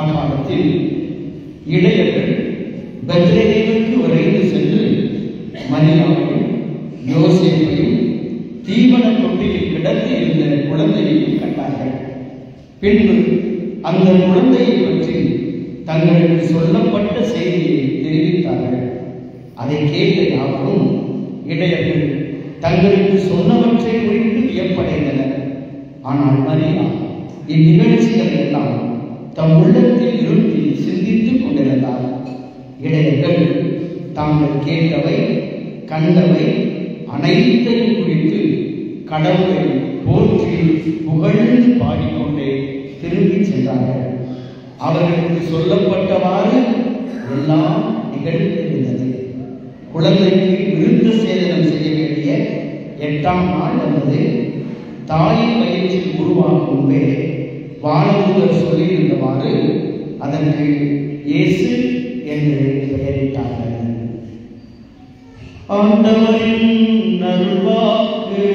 அக்காலத்தில் இடையர்கள் பெத்லகேமுக்கு விரைந்து சென்று மரியாவையும் யோசேப்பையும் தீவன தொட்டியில் கிடத்தி இருந்த குழந்தையை கண்டார்கள். பின்பு அந்த குழந்தையை பற்றி தங்களுக்கு சொல்லப்பட்ட செய்தியை தெரிவித்தார்கள். அதை கேட்ட யாவரும் இடையர்கள் தங்களுக்கு சொன்னவற்றை குறித்து வியப்படைந்தனர். ஆனால் மரியா இந்நிகழ்ச்சிகள் எல்லாம் தம் உள்ளத்தில் இருத்தி சிந்தித்துக் கொண்டிருந்தார். இடையர்கள் தாங்கள் கேட்டவை கண்டவை அனைத்தையும் குறித்து கடவுளை போற்றி புகழ்ந்து பாடிக்கொண்டே திரும்பி சென்றார்கள். அவர்களுக்கு சொல்லப்பட்டவாறு எல்லாம் நிகழ்ந்திருந்தது. குழந்தைக்கு விருந்த சேதனம் செய்ய வேண்டிய 8ஆம் நாள் வந்தது. தாயின் வயிற்றில் உருவாகும் முன்பே வானதூதர் சொல்லியிருந்தவாறு அதற்கு இயேசு என்று பெயரிட்டார்கள். ஆண்டவரின் நல்வாக்கு.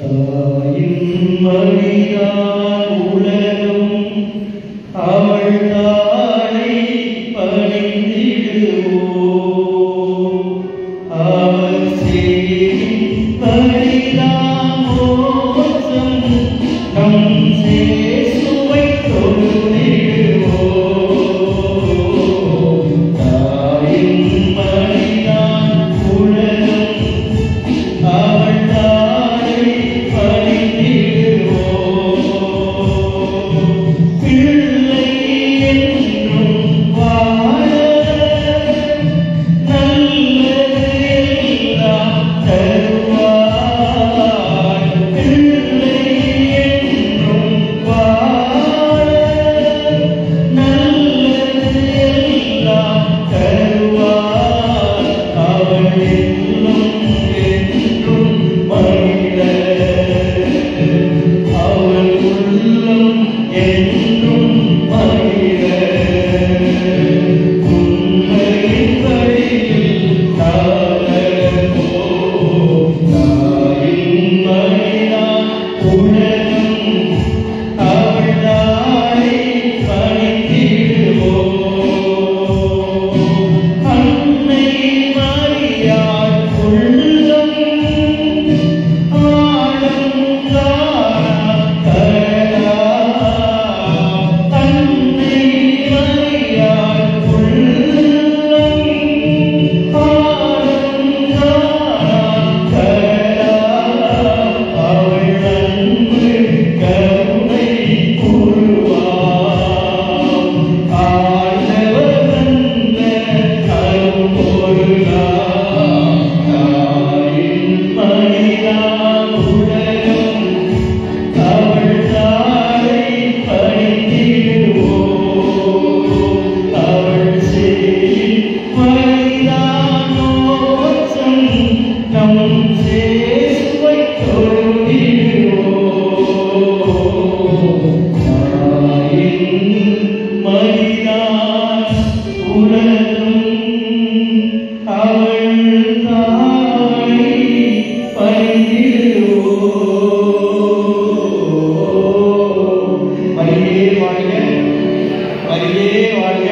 தாயின் மடியால் உலகம் அவள் தாளை பணிந்திடுவோம். அவள் செய்யும் பரிதாம் மோசம் நம் சேசுவை தொழுதிடுவோம். தாயின் மடியால் உலகம் அவள் தாளை பணிந்திடுவோம். பிள்ளை என்றும் வாழ நல்லது எல்லாம் தருவாய். பிள்ளை என்றும் வாழ நல்லது எல்லாம் தருவாய். அவள் என்றும் மகிழ அவள் உள்ளம் என்றும் மகிழ. உண்மையின் வழியில் காணப்போம். தாயின் மடியால் உலகம் அவள் தாளை பணிந்திடுவோம். அன்னை மரியாள் உள்ளம் ஆழம் காணக் கடலாம். அன்னை மரியாள் உள்ளம் ஆழம் காணக் கடலாம். அவள் அன்பு கருணை உருவாம். ஆண்டவர் தந்த அரும்பொருளாம். தாயின் மடியால் உலகம் அவள் தாளை பணிந்திடுவோம். அவள் செய்யும் பரிதாம் மோசம் நம் சேசுவை தொழுதிடுவோம். தாயின் மடியால் உலகம் அவள் தாளை பணிந்திடுவோம். மரியே வாழ்க, மரியே வாழ்க,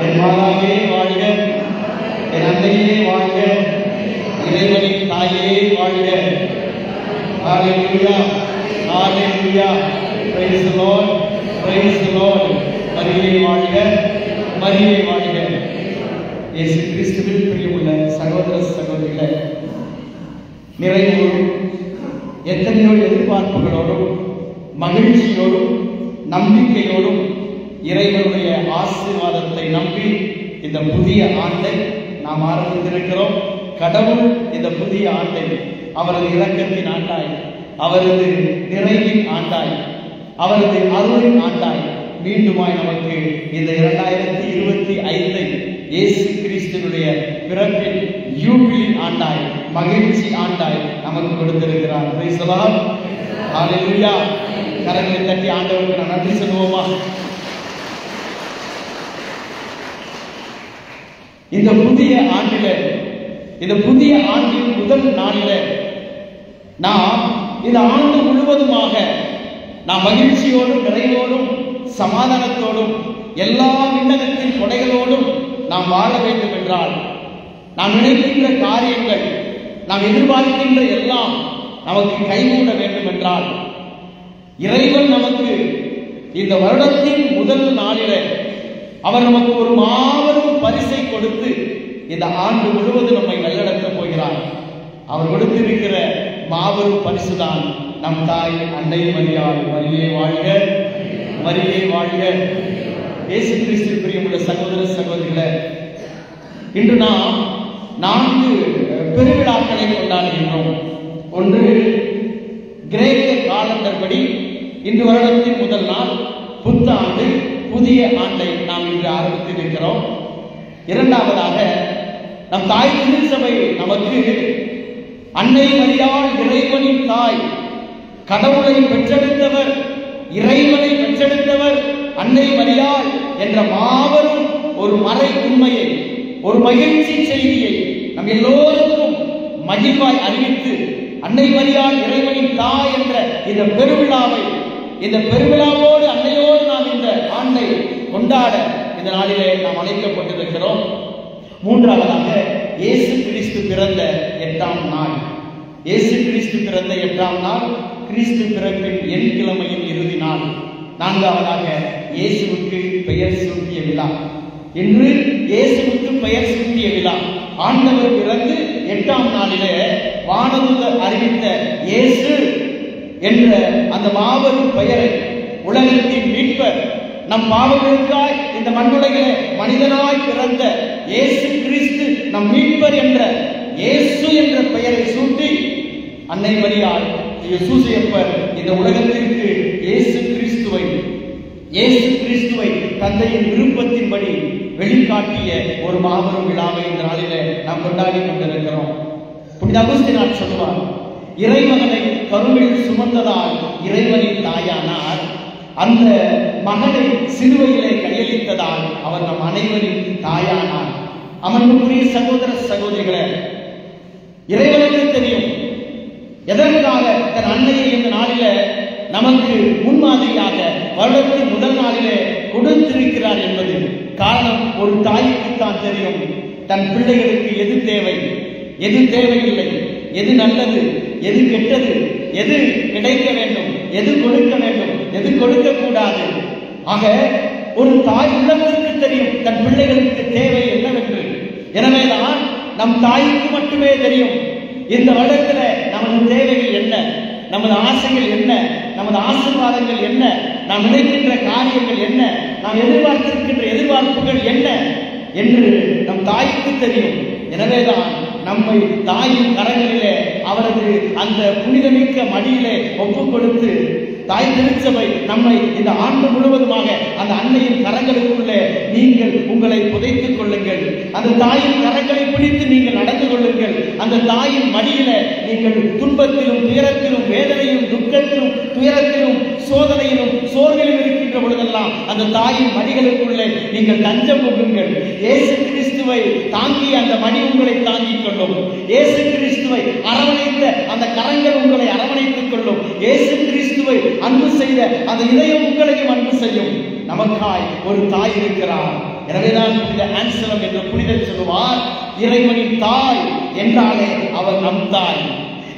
என் மாதாவே வாழ்க, என் அன்னையே வாழ்க, இறைவனின் தாயே வாழ்க. ஹalleluya, ஹalleluya, praise the Lord, praise the Lord. மரியே வாழ்க, மரியே வாழ்க. இயேசு கிறிஸ்துவில் பிரியமுள்ள சகோதர சகோதரிகளே, நிறைவோடும் எத்தனையோ எதிர்பார்ப்புகளோடும் மகிழ்ச்சியோடும் நம்பிக்கையோடும் இறைவனுடைய ஆசீர்வாதத்தை நம்பி இந்த புதிய ஆண்டை நாம் ஆரம்பித்திருக்கிறோம். கடவுள் இந்த புதிய ஆண்டை அவரது இரக்கத்தின் ஆண்டாய், அவரது நிறைவின் ஆண்டாய், அவரது அருளின் ஆண்டாய் மீண்டுமாய் நமக்கு இந்த 2025 இயேசு கிறிஸ்துவினுடைய பிறப்பின் யூபிலி ஆண்டாய், மகிழ்ச்சி ஆண்டாய் நமக்கு கொடுத்திருக்கிறார். பிரைஸ் தி லார்ட், ஹalleluya. கரங்களை தட்டி ஆண்டவருக்கு நன்றி சொல்லுவோமா? இந்த புதிய ஆண்டில, இந்த புதிய ஆண்டின் முதல் நாளில நாம் இந்த ஆண்டு முழுவதுமாக நாம் மகிழ்ச்சியோடும் நிறைவோடும் சமாதானத்தோடும் எல்லா விண்ணகத்தின் கொடைகளோடும் நாம் வாழ வேண்டும் என்றால், நாம் நினைக்கின்ற காரியங்கள், நாம் எதிர்பார்க்கின்ற எல்லாம் நமக்கு கைகூட வேண்டும் என்றால், இறைவன் நமக்கு இந்த வருடத்தின் முதல் நாளில அவர் நமக்கு ஒரு மாபெரும் பரிசை கொடுத்து இந்த ஆண்டு முழுவதும் நம்மை வழிநடத்தப் போகிறார். அவர் கொடுத்திருக்கிற மாபெரும் பரிசுதான் நம் தாய் அன்னை மரியாள். மரியே வாழ்க, மரியே வாழ்க. இயேசு கிறிஸ்து பிரியமுள்ள சகோதர சகோதரிகளே, இன்று நாம் 4 பெருவிழாக்களை கொண்டாடுகின்றோம். ஒன்று, கிரேக்க காலண்டர் படி இன்று வருடத்தின் முதல் நாள் புத்தாண்டு, புதிய ஆண்டை நாம் இன்று ஆரம்பித்திருக்கிறோம். இரண்டாவதாக, நம் தாய் திருச்சபை நமக்கு அன்னை மரியாள் இறைவனின் தாய், கடவுளை பெற்றெடுத்தவர், இறைவனை பெற்றெடுத்தவர் அன்னை மரியாள் என்ற மாபெரும் ஒரு மறை உண்மையை, ஒரு மகிழ்ச்சி செய்தியை நம் எல்லோருக்கும் மகிழ்வாய் அறிவித்து, அன்னை மரியாள் இறைவனின் தாய் என்ற இந்த பெருவிழாவை, இந்த பெருவிழாவோடு அன்னையோடு நாம் இந்த ஆண்டை கொண்டாட இந்த நாளிலே நாம் அழைக்கப்பட்டிருக்கிறோம். மூன்றாவதாக, இயேசு கிறிஸ்து பிறந்த 8ஆம் நாள். இயேசு கிறிஸ்து பிறந்த 8ஆம் நாள் கிறிஸ்து பிறப்பின் எண்கிழமையின் இறுதி நாள். நான்காவதாக, இயேசுவுக்கு பெயர் சூட்டிய விழா. இன்று இயேசுவுக்கு பெயர் சூட்டிய விழா. ஆண்டவர் பிறந்து 8ஆம் நாளிலே வானதூதர் அறிவித்த இயேசு என்ற அந்த மாபெரும் பெயரை, உலகத்தின் மீட்பர், நம் பாவங்களுக்காய் இந்த மண்ணுலகிலே மனிதனாய் பிறந்த இயேசு கிறிஸ்து நம் மீட்பர் என்ற இயேசு என்ற பெயரை சூட்டி அன்னை மரியாள் சூசையப்பர் இந்த உலகத்திற்கு இயேசு கிறிஸ்துவை தந்தையின் விருப்பத்தின்படி வெளிக்காட்டிய ஒரு மாபெரும் விழாவை இந்த நாளிலே நாம் கொண்டாடி கொண்டிருக்கிறோம். புனித அகுஸ்தீனார் சொல்வார், இறைமகனை கருவில் சுமந்ததால் இறைவனின் தாயானார், அந்த மகனை சிலுவையிலே கையளித்ததால் அவர் நம் அனைவரின் தாயானார். அமர்வுக்குரிய சகோதர சகோதரிகளே, இறைவனுக்கு தெரியும் எதற்காக தன் அன்னையை இந்த நாளில நமக்கு முன்மாதிரியாக வருடத்தின் முதல் நாளிலே கொடுத்திருக்கிறார் என்பது. காரணம், ஒரு தாய்க்குத்தான் தெரியும் தன் பிள்ளைகளுக்கு எது தேவை, எது தேவையில்லை, எது நல்லது, எது கெட்டது, எது கிடைக்க வேண்டும், எது கொடுக்க வேண்டும், எது கொடுக்க கூடாது. ஆக ஒரு தாய் உள்ளத்திற்கு தெரியும் தன் பிள்ளைகளுக்கு தேவை என்னவென்று. எனவேதான் நம் தாய்க்கு மட்டுமே தெரியும் இந்த வருடத்துல நமது தேவைகள் என்ன, நமது ஆசைகள் என்ன, நமது ஆசீர்வாதங்கள் என்ன, நாம் நினைக்கின்ற காரியங்கள் என்ன, நாம் எதிர்பார்த்திருக்கின்ற எதிர்பார்ப்புகள் என்ன என்று நம் தாய்க்கு தெரியும். எனவேதான் நம்மை தாயின் கரங்களிலே, அவரது அந்த புனிதமிக்க மடியிலே ஒப்புக் கொடுத்து தாய் திருச்சபை நம்மை இந்த ஆண்டு முழுவதுமாக அந்த அன்னையின் கரங்களுக்குள்ளே நீங்கள் உங்களை புதைத்துக் கொள்ளுங்கள். அந்த தாயின் கரங்களை பிடித்து நீங்கள் நடந்து கொள்ளுங்கள். அந்த தாயின் மடியில நீங்கள் துன்பத்திலும் துயரத்திலும் வேதனையிலும் துக்கத்திலும் துயரத்திலும் சோதனையிலும் சோர்விலும் இருக்கின்ற பொழுதெல்லாம் அந்த தாயின் மடிகளுக்குள்ளே நீங்கள் தஞ்சம் கொள்ளுங்கள். இயேசு கிறிஸ்துவை தாங்கிய அந்த மடி உங்களை தாங்கிக் கொள்ளும். இயேசு கிறிஸ்துவை அரவணைத்த அந்த கரங்கள் உங்களை அரவணைத்துக் கொள்ளும். இயேசு கிறிஸ்துவை அன்பு செய்த அந்த இதயம் உங்களையும் அன்பு செய்யும். நமக்காய் ஒரு தாய் இருக்கிறார். எனவேதான் புனித ஆன்சலம் என்ற புனிதர் சொல்லுவார், இறைவனின் தாய் என்றாலே அவர் நம் தாய்.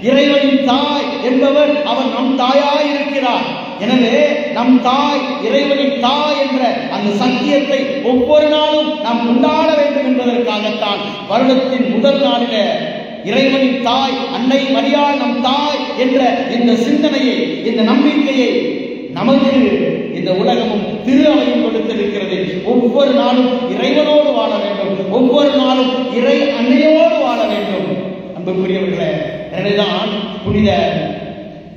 இறைவனின் தாய் என்பவர் அவர் நம் தாயாய் இருக்கிறார். எனவே நம் தாய், இறைவனின் தாய் என்ற அந்த சத்தியத்தை ஒவ்வொரு நாளும் நாம் கொண்டாட வேண்டும் என்பதற்காகத்தான் வருடத்தின் முதல் நாளில இறைவனின் தாய் அன்னை மரியாள் நம் தாய் என்ற இந்த சிந்தனையை, இந்த நம்பிக்கையை நமக்கு இந்த உலகமும் திரு அவையும் கொடுத்திருக்கிறது. ஒவ்வொரு நாளும் இறைவனோடு வாழ வேண்டும், ஒவ்வொரு நாளும் இறை அன்னையோடு வாழ வேண்டும். அன்புக்குரியவர்களே, எனவேதான் புனித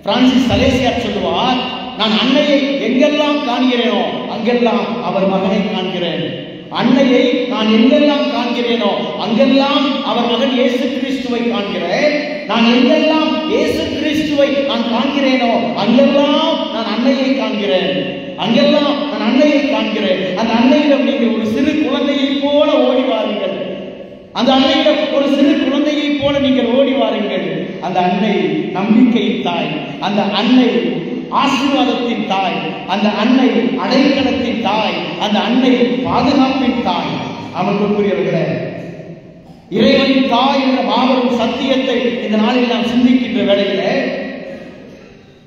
பிரான்சிஸ் சலேசியார் சொல்லுவார், நான் அன்னையை எங்கெல்லாம் காண்கிறேனோ அங்கெல்லாம் அவர் மகனை காண்கிறேன். அன்னையை நான் எங்கெல்லாம் காண்கிறேனோ அங்கெல்லாம் அவர் மகன் இயேசு கிறிஸ்துவை காண்கிறேன். நான் எங்கெல்லாம் இயேசு கிறிஸ்துவை நான் காண்கிறேனோ அங்கெல்லாம் நான் அன்னையை காண்கிறேன். அங்கெல்லாம் நான் அன்னையை காண்கிறேன். அந்த அன்னையிடம் நீங்கள் ஒரு சிறு குழந்தையை போல ஓடி வாருங்கள். அந்த அன்னையிடம் ஒரு சிறு குழந்தையை போல நீங்கள் ஓடி வாருங்கள். அந்த அன்னை நம்பிக்கையின் தாய், அந்த அன்னை ஆசீர்வாதத்தின் தாய், அந்த அன்னை அடைக்கலத்தின் தாய், அந்த அன்னை பாதுகாப்பின் தாய். அவர்களுக்குரியவர்களே, இறைவனின் தாய் என்ற மாபெரும் சத்தியத்தை இந்த நாளில் நாம் சிந்திக்கின்ற வேளையில,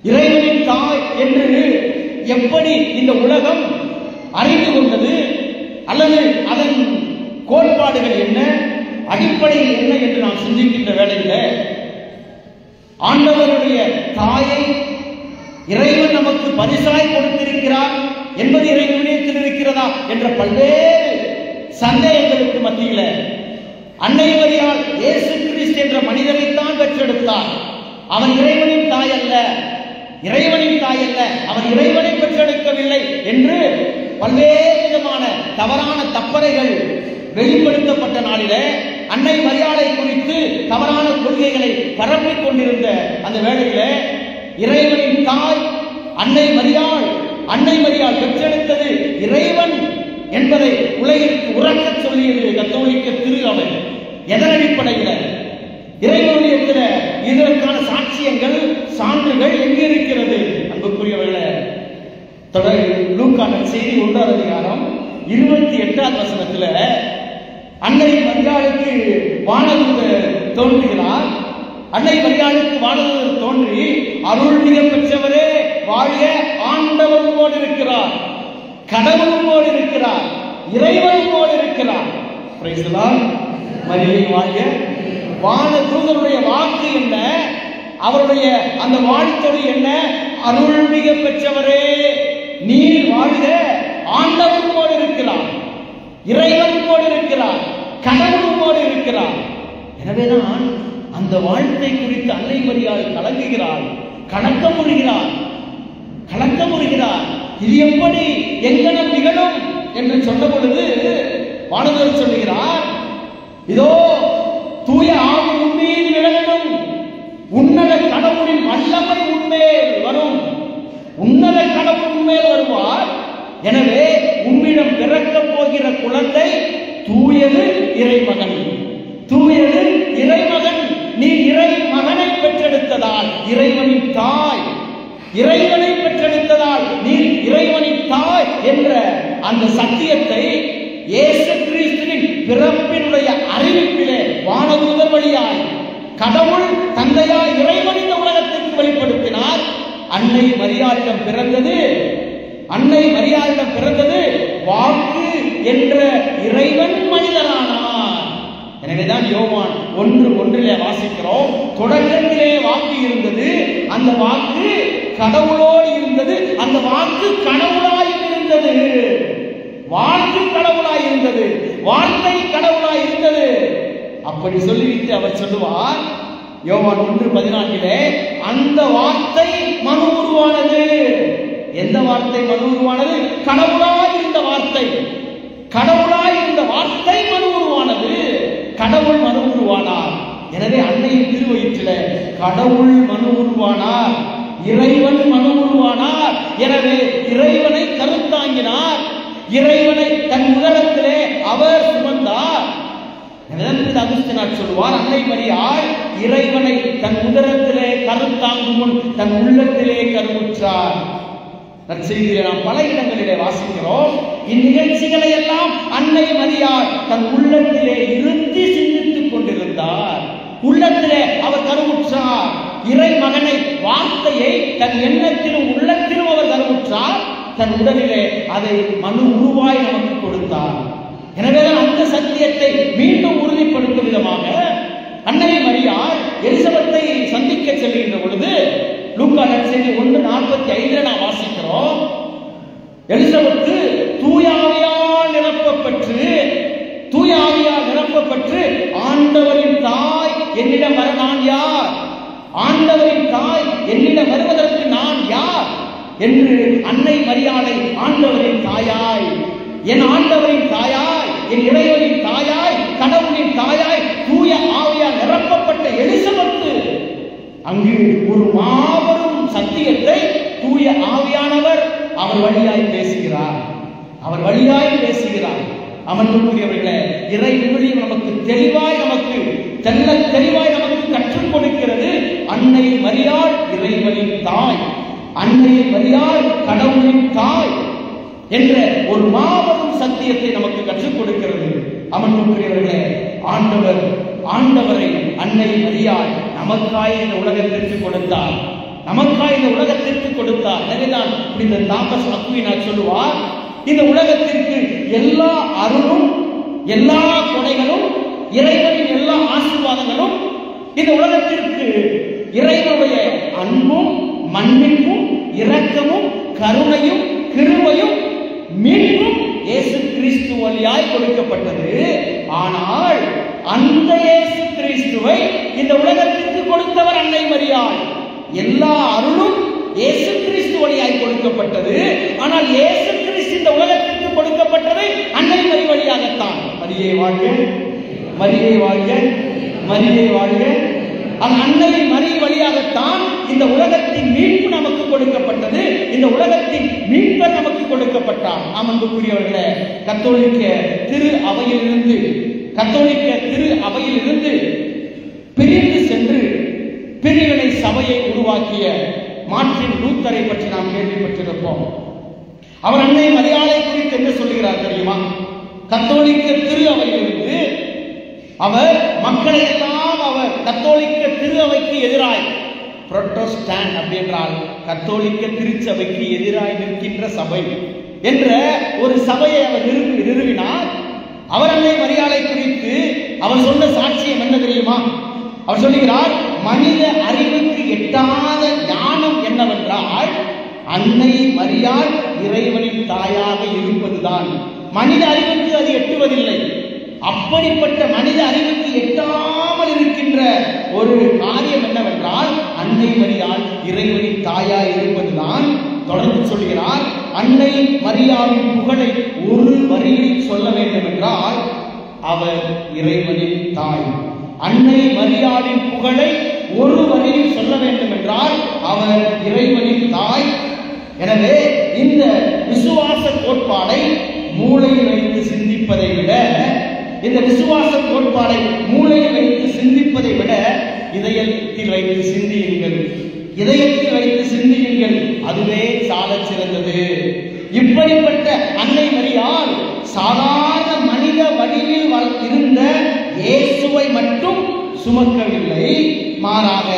இறைவனின் தாய் என்று எப்படி இந்த உலகம் அறிந்து கொண்டது, அல்லது அதன் கோட்பாடுகள் என்ன, அடிப்படையில் என்ன என்று நாம் சிந்திக்கின்ற வேளையில, ஆண்டவருடைய தாயை இறைவன் நமக்கு பரிசாய் கொடுத்திருக்கிறார் என்பது இறைவனிடத்தில் இருக்கிறதா என்ற பல்வேறு சந்தேகங்களுக்கு மத்தியில் அன்னை மரியாள் இயேசு கிறிஸ்து என்ற மனிதனைத்தான் பெற்றெடுத்தார். அவன் இறைவனின் தாய் அல்ல, இறைவனின் தாய் அல்ல, அவன் இறைவனை பெற்றெடுக்கவில்லை என்று பல்வேறு விதமான தவறான தப்பறைகள் வெளிப்படுத்தப்பட்ட நாளில அன்னை மரியாளை குறித்து தவறான கொள்கைகளை பரப்பிக் கொண்டிருந்த அந்த வேளையில இறைவனின் தாய் அன்னை மரியாள் பெற்றெடுத்தது இறைவன் என்பதை உலகிற்கு உறக்க சொல்லியது கத்தோலிக்க திரு அவை. எதன் அடிப்படையில்? இறைவனுடைய இதற்கான சாட்சியங்கள், சான்றுகள் எங்கே இருக்கிறது? அன்புக்குரியவர்களே, லூக்கா செய்தி 1ஆம் அதிகாரம் 28ஆம் வசனத்துல அன்னை மரியாளுக்கு வானதூதர் தோன்றுகிறார். அன்னை மரியாளுக்கு வானதூதர் தோன்றி, அருள்மிக பெற்றவரே வாழ்க, ஆண்டவர் உம்மோடு இருக்கிறார், கடவுள் உம்மோடு இருக்கிறார், இறைவன் உம்மோடு இருக்கிறார். Praise the Lord. மரியே வாழ்க. வானதூதருடைய வாக்கு என்ன? அவருடைய அந்த வாழ்த்தொடை என்ன? அருள்மிக பெற்றவரே நீர் வாழ்க, ஆண்டவர் உம்மோடு இருக்கிறார், இறைவன் உம்மோடு இருக்கிறார், கடவுள் உம்மோடு இருக்கிறார். எனவேதான் அந்த வாழ்த்தை குறித்து அன்னை மரியாள் கலங்குகிறாள், கலக்கமுறுகிறார். இது எப்படி எங்கனம் நிகழும் என்று சொன்ன பொழுது வானதூதர் சொல்லுகிறார், இதோ தூய ஆவி உம்மீது விளங்கும், உன்னத கடவுளின் வல்லமை உன்மேல் வரும், உன்னத கடவுள் உன்மேல் வருவார். எனவே உம்மிடம் பிறக்கப் போகிற குழந்தை தூயது இறைமகன், தூயது இறைமகன். நீ இறை மகனை பெற்றெடுத்ததால் இறைவனின் தாய், இறைவனை பெற்றெடுத்ததால் நீ இறைவனின் தாய் என்ற அந்த சத்தியத்தை இயேசு கிறிஸ்துவின் பிறப்பினுடைய அறிவிப்பிலே வானதூதர் வழியாய் கடவுள் தந்தையாய் இறைவன் இந்த உலகத்திற்கு வெளிப்படுத்தினார். அன்னை மரியாளிடம் பிறந்தது வாக்கு என்ற இறைவன் மனிதனானார். எனவேதான் யோவான் 1:1 வாசிக்கிறோம், தொடக்கத்திலே வாக்கு இருந்தது, அந்த வாக்கு கடவுளோடு இருந்தது, அந்த வாக்கு கடவுளாய் இருந்தது, வாக்கு கடவுளாய் இருந்தது, வார்த்தை கடவுளாய் இருந்தது. அப்படி சொல்லிவிட்டு அவர் சொல்லுவார் யோவான் 1:14, அந்த வார்த்தை மனு உருவானது. எந்த வார்த்தை மனு உருவானது? கடவுளாய் இருந்த வார்த்தை, கடவுளாய் இருந்த வார்த்தை மனு உருவானது, கடவுள் மனு உருவானார். எனவே அன்னையின் திருவயிற்றில் கடவுள் மனு உருவானார், இறைவன் மனு உருவானார். எனவே இறைவனை கருத்தாங்கினார், இறைவனை தன் உதரத்திலே அவர் சுமந்தார். அகுஸ்தினார் சொல்லுவார், அன்னை மரியாள் இறைவனை தன் உதரத்திலே கருத்தாங்கும் முன் தன் உள்ளத்திலே கருவுற்றார். நற்செய்தியிலே நாம் பல இடங்களிலே வாசிக்கிறோம். இந்நிகழ்ச்சிகளை எல்லாம் அன்னை மரியாள் தன் உள்ளத்திலே இருத்தி சிந்தித்துக் கொண்டிருந்தார். உள்ளத்திலே அவர் கருவுற்றார். இறை மகனை, வார்த்தையை தன் எண்ணத்திலும் உள்ளத்திலும் அவர் கருவுற்றார். தன் உடலிலே அதை மனு உருவாய் நமக்கு கொடுத்தார். எனவே அந்த சத்தியத்தை மீண்டும் உறுதிப்படுத்தும் விதமாக அன்னை மரியாள் எலிசபெத்தை சந்திக்க செல்கின்ற பொழுது லூக்கா நற்செய்தி 1:45 நாம் வாசிக்கிறோம், எலிசபெத்து தூய ஆவியால் நிரப்பப்பட்டு ஆண்டவரின் தாய் என்னிடம் வர நான் யார், ஆண்டவரின் தாய் என்னிடம் வருவதற்கு நான் யார் என்று அன்னை மரியாளை ஆண்டவரின் தாயாய், என் ஆண்டவரின் தாயாய், என் இறைவனின் தாயாய், கடவுளின் தாயாய், தூய ஆவியால் நிரப்பப்பட்ட எலிசபெத்து அங்கு ஒரு மாபெரும் சத்தியத்தை தூய ஆவியானவர் அவர் வழியாய் பேசுகிறார். அமர்வுக்குரியவர்களே, இறை விவிலியம் நமக்கு தெளிவாய் நமக்கு கற்றுக் கொடுக்கிறது. அன்னை மரியாள் இறைவனின் தாய், அன்னை மரியாள் கடவுளின் தாய் என்ற ஒரு மாபெரும் சத்தியத்தை நமக்கு கற்றுக் கொடுக்கிறது. அமர்வுக்குரியவர்களே, ஆண்டவரை அன்னை மரியாள் நமக்காய் இந்த உலகத்திற்கு கொடுத்தார், எனவேதான் இந்த தாமஸ் அக்வினாஸ் சொல்லுவார், இந்த உலகத்திற்கு எல்லா அருளும் எல்லா கொடைகளும் இறைவனின் எல்லா ஆசீர்வாதங்களும், இந்த உலகத்திற்கு இறைவனுடைய அன்பும் மன்னிப்பும் இரக்கமும் கருணையும் கிருபையும் மீட்பும் இயேசு கிறிஸ்து வழியாய் கொடுக்கப்பட்டது. ஆனால் அந்த இயேசு கிறிஸ்துவை இந்த உலகத்திற்கு கொடுத்தவர் அன்னை மரியாள். எல்லா அருளும் இயேசு கிறிஸ்து வழியாய் கொடுக்கப்பட்டது. ஆனால் இயேசு கிறிஸ்து இந்த உலகத்திற்கு கொடுக்கப்பட்டது அன்னை மரி வழியாகத்தான். மரியே வாழ்க, மரியே வாழ்க, மரியே வாழ்க. அன்னை மரி வழியாகத்தான் இந்த உலகத்தின் மீட்பு நமக்கு கொடுக்கப்பட்டது. இந்த உலகத்தின் மீட்பர் நமக்கு கொடுக்கப்பட்டார். அன்புக்குரியவர்களே, கத்தோலிக்க திரு அவையிலிருந்து பிரிந்து சென்று பிரிவினை சபையை உருவாக்கிய மார்ட்டின் லூத்தரை பற்றி நாம் கேள்விப்பட்டிருப்போம். அவர் அன்னை மரியாளை குறித்து என்ன சொல்லுகிறார் தெரியுமா? கத்தோலிக்க திரு அவையிலிருந்து அவர் மக்களை எல்லாம் கத்தோலிக்க திரு அவைக்கு எதிராய், புரோட்டஸ்டாண்ட் அப்படின்றால் கத்தோலிக்க திருச்சபைக்கு எதிராய் நிற்கின்ற சபை என்ற ஒரு சபையை அவர் நிறுவினார். அவர் அன்னை மரியாளை குறித்து அவர் சொன்ன சாட்சியம் என்ன தெரியுமா? அவர் சொல்லுகிறார், மனித அறிவுக்கு எட்டாத ஞானம் என்னவென்றால் அன்னை மரியாள் இறைவனின் தாயாக இருப்பதுதான். மனித அறிவுக்கு அது எட்டுவதில்லை. அப்படிப்பட்ட மனித அறிவுக்கு எட்டாமல் இருக்கின்ற ஒரு காரியம் என்னவென்றால் அன்னை மரியாள் இறைவனின் தாயாய் இருப்பதுதான். தொடர்ந்து சொல்கிறார், அன்னை மரியாவின் புகழை ஒரு வரியில் சொல்ல வேண்டும் என்றால் அவர் இறைவனின் தாய். அன்னை மரியாளின் புகழை ஒரு வரியில் சொல்ல வேண்டும் என்றால் அவர் இறைவனின் தாய். எனவே இந்த விசுவாச கோட்பாடை மூளையில் வைத்து சிந்திப்பதை விட, இந்த விசுவாச கோட்பாடை மூளையில் வைத்து சிந்திப்பதை விட இதயத்தில் வைத்து சிந்தியுங்கள், இதயத்தில் வைத்து சிந்தியுங்கள், அதுவே சாலச் சிறந்தது. இப்படிப்பட்ட அன்னை மரியாள் சாதாரண மனித வடிவில் இருந்த இயேசுவை மட்டும் சுமக்கவில்லை, மாறாக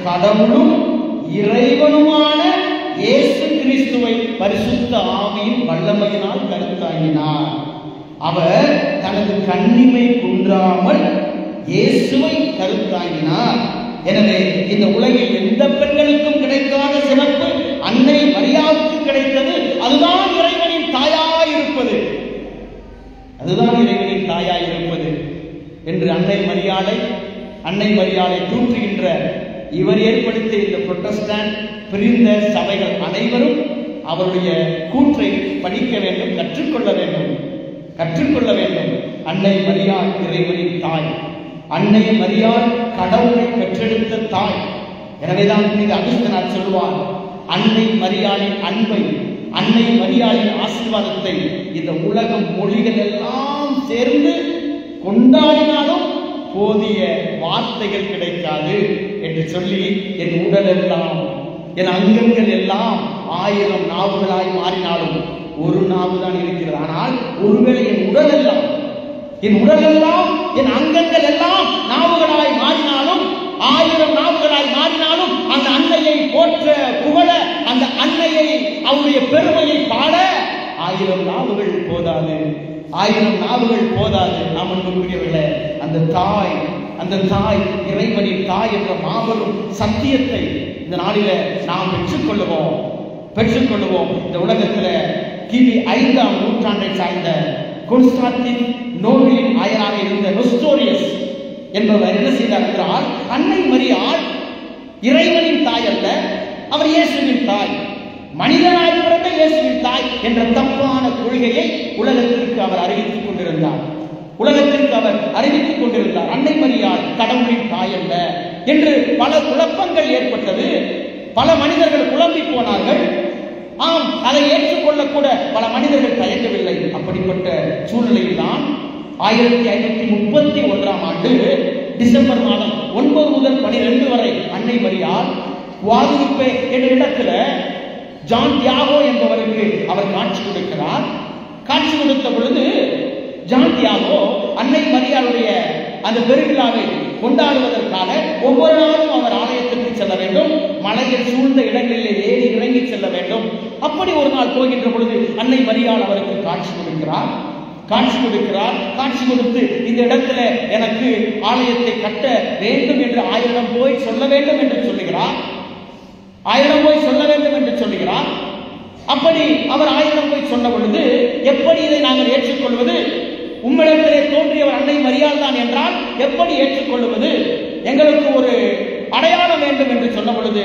கடவுளும் இறைவனுமான இயேசு கிறிஸ்துவை பரிசுத்த ஆவியின் வல்லமையினால் கருத்தாங்கினார். அவர் தனது கண்ணிமை குன்றாமல் இயேசுவை கருத்தாங்கினார். எனவே இந்த உலகில் எந்த பெண்களுக்கும் கிடைக்காத சிறப்பு அன்னை மரியாவுக்கு கிடைத்தது. அதுதான் இறைவனின் தாயாயிருப்பது, அதுதான் இறைவனின் தாயாயிருப்பது என்று அன்னை மரியாளை தூற்றுகின்ற இவர் ஏற்படுத்திய இந்த புரோட்டஸ்டாண்ட் பிரிந்த சபைகள் அனைவரும் அவருடைய கூற்றை படிக்க வேண்டும், கற்றுக்கொள்ள வேண்டும். அன்னை மரியாள் இறைவனின் தாய், அன்னை மரியாள் கடவுளை பெற்றெடுத்த தாய். எனவேதான் புனித அகஸ்தீனார் சொல்லுவார், அன்னை மரியாளின் அன்பை, அன்னை மரியாளின் ஆசீர்வாதத்தை இந்த உலகம் மொழிகள் எல்லாம் சேர்ந்து கொண்டாடினாலும் போதிய வார்த்தைகள் கிடைக்காது என்று சொல்லி, என் உடல் எல்லாம், என் அங்கங்கள் எல்லாம் 1000 நாவுகளாய் மாறினாலும் ஒரு நாவு தான் இருக்கிறது. ஆனால் ஒருவேளை என் உடல் எல்லாம், என் அங்கங்கள் எல்லாம் நாவுகளாய் மாறினாலும், 1000 நாவுகளாய் மாறினாலும் அந்த அன்னையை போற்ற புகழ, அந்த அன்னையை அவருடைய பெருமையை பாட 1000 நாவுகள் போதாது, 1000 நாவுகள் போதாது. நாம் அன்புக்குரியவர்களே, அந்த தாய் இறைவனின் தாய் என்ற மாபெரும் சத்தியத்தை இந்த நாளில நாம் பெற்றுக்கொள்ளுவோம். இந்த உலகத்துல கிபி 5ஆம் நூற்றாண்டை சார்ந்த கொன்ஸ்டான்டின் நோவிலின் ஆயராக இருந்த நெஸ்டோரியஸ் என்பவர் என்ன செய்தார் என்றால், அன்னை மரியாள் இறைவனின் தாய் அல்ல, அவர் இயேசுவின் தாய், மனிதனாய் பிறந்த இயேசுவின் தாய் என்ற தப்பான கொள்கையை உலகத்திற்கு அவர் அறிவித்துக் கொண்டிருந்தார். அன்னை மரியாள் கடவுளின் தாய் அல்ல என்று பல குழப்பங்கள் ஏற்பட்டது. பல மனிதர்கள் குழம்பி போனார்கள். ஆம், அதை ஏற்றுக்கொள்ள கூட பல மனிதர்கள் தயங்கவில்லை. அப்படிப்பட்ட சூழ்நிலையில் தான் 1531 டிசம்பர் மாதம் 9 முதல் 12 வரை அன்னை மரியாள் குவாதலுப்பே என்ற இடத்துல ஜான் தியாகோ என்பவருக்கு அவர் காட்சி கொடுக்கிறார். காட்சி கொடுத்த பொழுது ஜான் தியாகோ அன்னை மரியாளுடைய அந்த பெருவிழாவை கொண்டாடுவதற்காக ஒவ்வொரு நாளும் அவர் ஆலயத்திற்கு செல்ல வேண்டும். மலையில் சூழ்ந்த இடங்களிலே ஏறி இறங்கி செல்ல வேண்டும். அப்படி ஒரு நாள் போகின்ற பொழுது அன்னை மரியாள் அவருக்கு காட்சி கொடுக்கிறார். காட்சி கொடுத்து இந்த இடத்துல எனக்கு ஆலயத்தை கட்ட வேண்டும் என்று 1000 போய் சொல்ல வேண்டும் என்று சொல்லுகிறார். 1000 போய் சொல்ல வேண்டும் என்று சொல்லுகிறார். அப்படி அவர் 1000 போய் சொன்ன பொழுது, எப்படி இதை நாங்கள் ஏற்றுக்கொள்வது? உம்மிடத்திலே தோன்றியவர் அன்னை மரியாள் தான் என்றால் எப்படி ஏற்றுக்கொள்வது? எங்களுக்கு ஒரு அடையாளம் வேண்டும் என்று சொன்ன பொழுது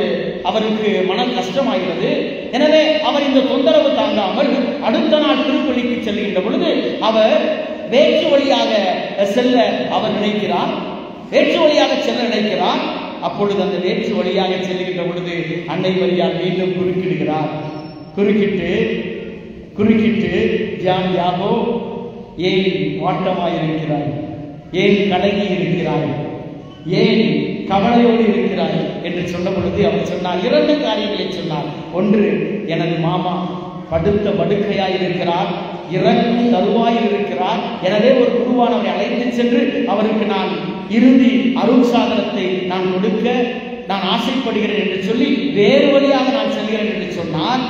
அவருக்கு மன கஷ்டமாகிறது. எனவே அவர் இந்த தொந்தரவு தாங்காமல் அடுத்த நாள் திருப்பள்ளிக்கு செல்கின்ற பொழுது அவர் வேற்று வழியாக செல்ல அவர் நினைக்கிறார். அப்பொழுது அந்த வேற்று வழியாக செல்கின்ற பொழுது அன்னை மரியாள் மீண்டும் குறுக்கிட்டு ஜான் தியாகோ, ஏன் வாட்டமாயிருக்கிறாய், ஏன் கலங்கி இருக்கிறாய், ஏன் கவலையோடு இருக்கிறாய் என்று சொன்ன பொழுது அவர் சொன்னார், 2 காரியங்களை சொன்னார். ஒன்று, எனது மாமா படுத்த படுக்கையாய் இருக்கிறார், இறக்கும் தருவாயில் இருக்கிறார். எனவே ஒரு குருவானவரை அழைத்து சென்று அவருக்கு நான் இறுதி அருள் சாதனத்தை நான் கொடுக்க நான் ஆசைப்படுகிறேன் என்று சொல்லி வேறு வழியாக நான் செல்கிறேன் என்று சொன்னார்.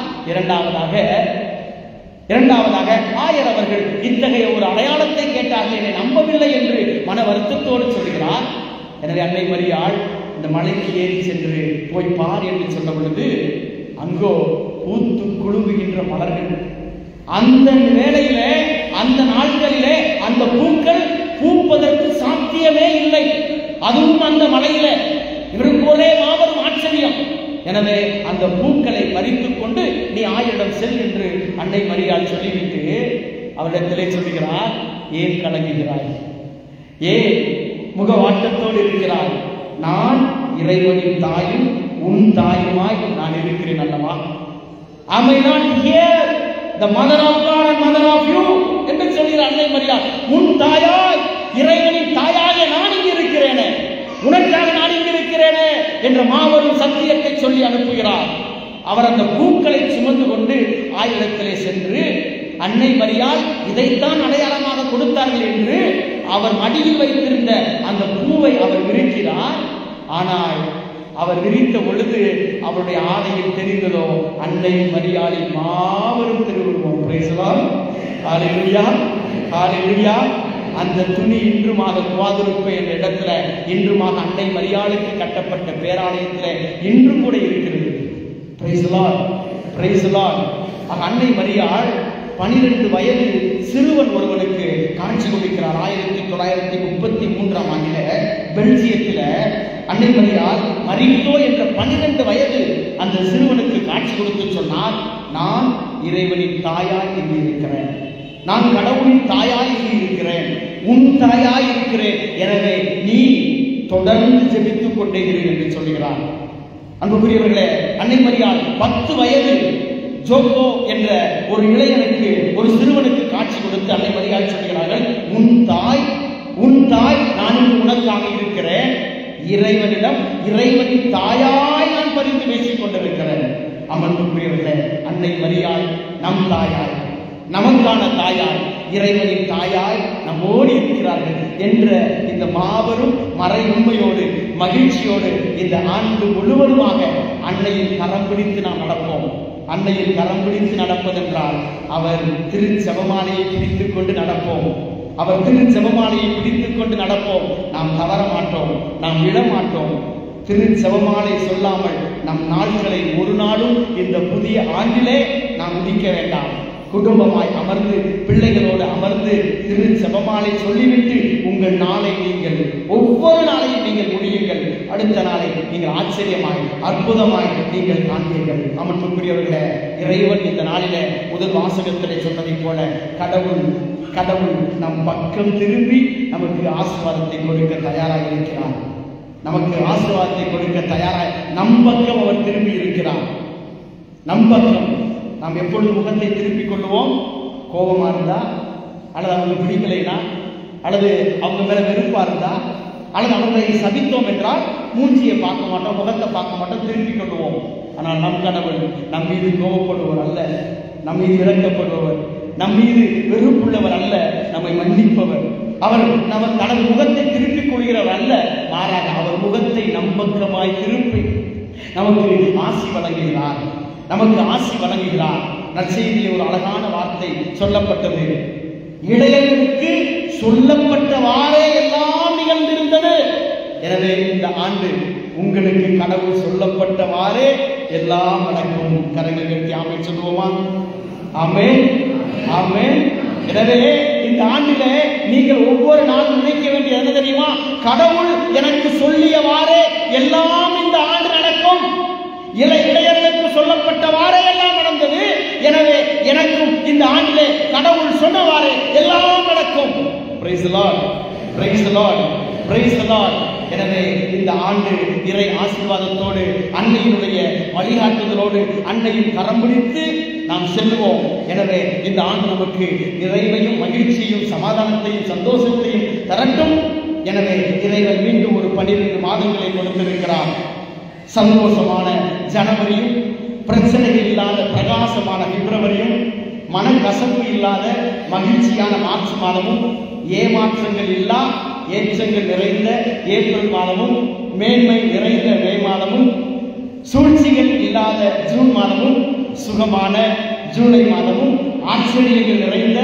இரண்டாவதாக ஆயர் அவர்கள் இத்தகைய ஒரு அடையாளத்தை கேட்டார்கள், என்னை நம்பவில்லை என்று மன வருத்தத்தோடு சொல்கிறார். எனவே அன்னை மரியாள் இந்த மலைக்கு ஏறி சென்று போய் பார் என்று சொன்ன பொழுது அங்கோ பூத்து குலுங்குகின்ற மலர்கள். அந்த வேளையிலே, அந்த நாட்களிலே அந்த பூக்கள் பூப்பதற்கு சாத்தியமே இல்லை. அதுவும் அந்த மலையில. இவருக்கு ஒரே மாபெரும் ஆச்சரியம். எனவே அந்த பூக்களை பறித்துக் கொண்டு நீ ஆயரிடம் செல் என்று அன்னை மரியாள் சொல்லிவிட்டு அவரிடத்திலே சொல்லுகிறார், ஏன் கலங்குகிறாய், ஏன் முகவாட்டத்தோடு இருக்கிறாய்? நான் இறைவனின் தாயும் உன் தாயுமாய் நான் இருக்கிறேன் அல்லவா? Am I not here, the mother of God and mother of you என்று சொல்கிற அன்னை மரியாள், உன் தாயாய் இறைவனின் தாயாக நான் இங்கு இருக்கிறேனே, உனக்காக நான் இங்கு இருக்கிறேனே என்ற மாபெரும் சத்தியத்தை சொல்லி அனுப்புகிறார். அவர் அந்த பூக்களை சுமந்து கொண்டு ஆயிரத்திலே சென்று அன்னை மரியாள் இதைத்தான் அடையாளமாக கொடுத்தார்கள் என்று அவர் மடியில் வைத்திருந்த அந்த பூவை அவர் விரிக்கிறார். ஆனால் அவர் விரித்த பொழுது அவருடைய ஆடையில் தெரிந்ததோ அன்னை மரியாளின் மாபெரும் திருவுருவம். பிரைஸ் தி லார்ட், ஹalleluya, ஹalleluya. அந்த துணி இன்றுமாக குவாதலுப்பே என்ற இடத்துல இன்றுமாக அன்னை மரியாளுக்கு கட்டப்பட்ட பேராலயத்தில் இன்றும் கூட இருக்கிறது. Praise the Lord, praise the Lord. அன்னை மரியாள் 12 வயது சிறுவன் ஒருவனுக்கு காட்சி கொடுக்கிறார். 1933 பெல்ஜியத்தில் அன்னை மரியாள் மரித்தோ என்ற 12 வயது அந்த சிறுவனுக்கு காட்சி கொடுத்து சொன்னார், நான் இறைவனின் தாயாய் இங்கு இருக்கிறேன், நான் கடவுளின் தாயாய் இங்கு இருக்கிறேன், உன் தாயாய் இருக்கிறேன், எனவே நீ தொடர்ந்து ஜெபித்துக் கொண்டே இரு என்று சொல்கிறார். அன்புக்குரியவர்களே, அன்னை மரியாள் 10 வயது ஜோகோ என்ற ஒரு இளைஞனுக்கு, ஒரு சிறுவனுக்கு காட்சி கொடுத்து அன்னை மரியாள் சொல்கிறார்கள், உன் தாய் நான் உனக்காக இருக்கிறேன், இறைவனிடம் இறைவனின் தாயாய் நான் பரிந்து பேசிக் கொண்டிருக்கிறேன். அன்புக்குரியவர்களே, அன்னை மரியாள் நம் தாயாய், நமக்கான தாயாய், இறைவனின் தாயாய் நம்மோடு இருக்கிறார்கள் என்ற இந்த மாபெரும் மறை உண்மையோடு மகிழ்ச்சியோடு இந்த ஆண்டு முழுவதுமாக அன்னையின் கரம் பிடித்து நாம் நடப்போம். அன்னையின் கரம் பிடித்து நடப்பதென்றால் அவர் திருச்செபமாலையை பிடித்துக் கொண்டு நடப்போம். அவர் திருச்செபமாலையை பிடித்துக் கொண்டு நடப்போம். நாம் தவற மாட்டோம், நாம் விடமாட்டோம். திருச்செபமாலை சொல்லாமல் நம் நாட்களை ஒரு நாளும் இந்த புதிய ஆண்டிலே நாம் முடிக்க வேண்டாம். குடும்பமாய் அமர்ந்து பிள்ளைகளோடு அமர்ந்து திருச்செபமாலை சொல்லிவிட்டு உங்கள் நாளை நீங்கள் ஒவ்வொரு நாளையும் நீங்கள் முடியுங்கள். அடுத்த நாளை நீங்கள் ஆச்சரியமாய் அற்புதமாய் நீங்கள் காண்பீர்கள். அமர்வுக்குரியவர்களே, இறைவன் இந்த நாளிலே முதல் வாசகத்திலே சொன்னதை போல கடவுள் நம் பக்கம் திரும்பி நமக்கு ஆசீர்வாதத்தை கொடுக்க தயாராக இருக்கிறார். நமக்கு ஆசீர்வாதத்தை கொடுக்க தயாராக நம் பக்கம் அவர் திரும்பி இருக்கிறார். நம் பக்கம் நாம் எப்பொழுது முகத்தை திருப்பிக் கொள்ளுவோம்? கோபமா இருந்தா, அல்லது அவங்க பிடிக்கலைனா, அல்லது அவங்க மேல வெறுப்பா இருந்தா, அல்லது அவர்களை சபித்தோம் என்றால் மூஞ்சியை பார்க்க மாட்டோம், முகத்தை பார்க்க மாட்டோம், திருப்பிக் கொள்வோம். ஆனால் நம் கடவுள் நம் மீது கோபப்படுவர் அல்ல, நம் மீது இறக்கப்படுபவர், நம் மீது வெறுப்புள்ளவர் அல்ல, நம்மை மன்னிப்பவர். அவர் தனது முகத்தை திருப்பிக் கொள்கிறவர் அல்ல, மாறாக அவர் முகத்தை நம்பகமாய் திருப்பி நமக்கு ஆசி வழங்குகிறார், நமக்கு ஆசி வழங்குகிறார். நற்செய்தியில் ஒரு அழகான வார்த்தை சொல்லப்பட்டது, இளையர்களுக்கு சொல்லப்பட்டவாறே எல்லாம் நிகழ்ந்திருந்தது. எனவே இந்த ஆண்டு உங்களுக்கு கடவுள் சொல்லப்பட்டவாறே எல்லாம் நடக்கும். கரங்களை கட்டி ஆமென் சொல்லுவோமா? ஆமென், ஆமென். எனவே இந்த ஆண்டிலே நீங்கள் ஒவ்வொரு நாளும் நினைக்க வேண்டியது என்ன தெரியுமா? கடவுள் எனக்கு சொல்லியவாறே எல்லாம் இந்த ஆண்டு நடக்கும். இளையர்களுக்கு சொல்லப்பட்டவாறே எல்லாம் நடந்தது. எனவே எனக்கும் இந்த ஆண்டிலே கடவுள் சொன்னவாறே எல்லாம் நடக்கும். Praise the Lord, praise the Lord, praise the Lord. எனவே இந்த ஆண்டு இறை ஆசீர்வாதத்தோடு, அன்னையினுடைய வழிகாட்டுதலோடு, அன்னையின் கரம் பிடித்து நாம் செல்வோம். எனவே இந்த ஆண்டு நமக்கு நிறைவையும் மகிழ்ச்சியையும் சமாதானத்தையும் சந்தோஷத்தையும் தரட்டும். எனவே இறைவன் மீண்டும் ஒரு 12 மாதங்களை கொடுத்திருக்கிறார். சந்தோஷமான ஜனவரியும், பிரச்சனைகள் இல்லாத பிரகாசமான பிப்ரவரியும், மனக்கசப்பு இல்லாத மகிழ்ச்சியான மார்ச் மாதமும், ஏமாற்றங்கள் இல்லா ஏற்றங்கள் நிறைந்த ஏப்ரல் மாதமும், மேன்மை நிறைந்த மே மாதமும், சூழ்ச்சிகள் இல்லாத ஜூன் மாதமும், சுகமான ஜூலை மாதமும், ஆச்சரியங்கள் நிறைந்த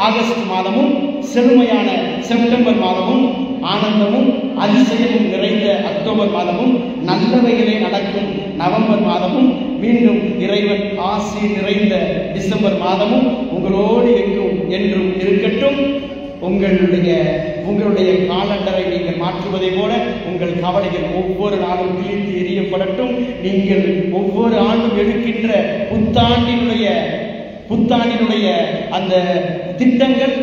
ஆகஸ்ட் மாதமும், செழுமையான செப்டம்பர் மாதமும், ஆனந்தமும் அதிசயமும் நிறைந்த அக்டோபர் மாதமும், நல்லவைகளே நடக்கும் நவம்பர் மாதமும், மீண்டும் இறைவன் ஆசி நிறைந்த டிசம்பர் மாதமும் உங்களோடு எங்கும் என்றும் இருக்கட்டும். உங்களுடைய காலண்டரை நீங்கள் மாற்றுவதை போல உங்கள் கவலைகள் ஒவ்வொரு நாளும் கிழித்து எரியப்படட்டும். நீங்கள் ஒவ்வொரு ஆண்டும் எடுக்கின்ற புத்தாண்டினுடைய அந்த திட்டங்கள்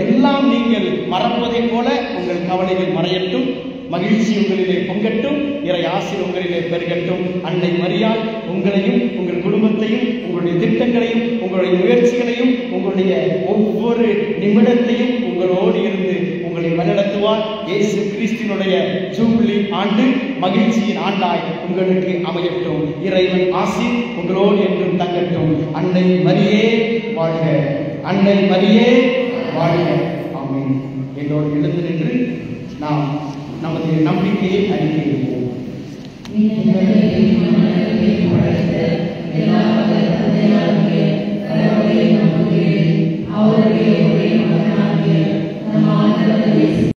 எல்லாம் நீங்கள் மறப்பதை போல உங்கள் கவலைகள் மறையட்டும். மகிழ்ச்சி உங்களிலே பொங்கட்டும். இறை ஆசீர் உங்களிலே பெருகட்டும். அன்னை மரியாள் உங்களையும், உங்கள் குடும்பத்தையும், உங்களுடைய திட்டங்களையும், உங்களுடைய முயற்சிகளையும், உங்களுடைய ஒவ்வொரு நிமிடத்தையும் உங்களோடு இருந்து உங்களை வழிநடத்துவார். இயேசு கிறிஸ்துவினுடைய ஜூபிலி ஆண்டு மகிழ்ச்சியின் ஆண்டாய் உங்களுக்கு அமையட்டும். இறைவன் ஆசீர் உங்களோடு என்றும் தங்கட்டும். அன்னை மரியே வாழ்க, அன்னை மரியே வாழ்க. ஆமென். என்னோடு எழுந்து நின்று நாம் நமது நம்பிக்கையை அறிக்கையிடுவோம்.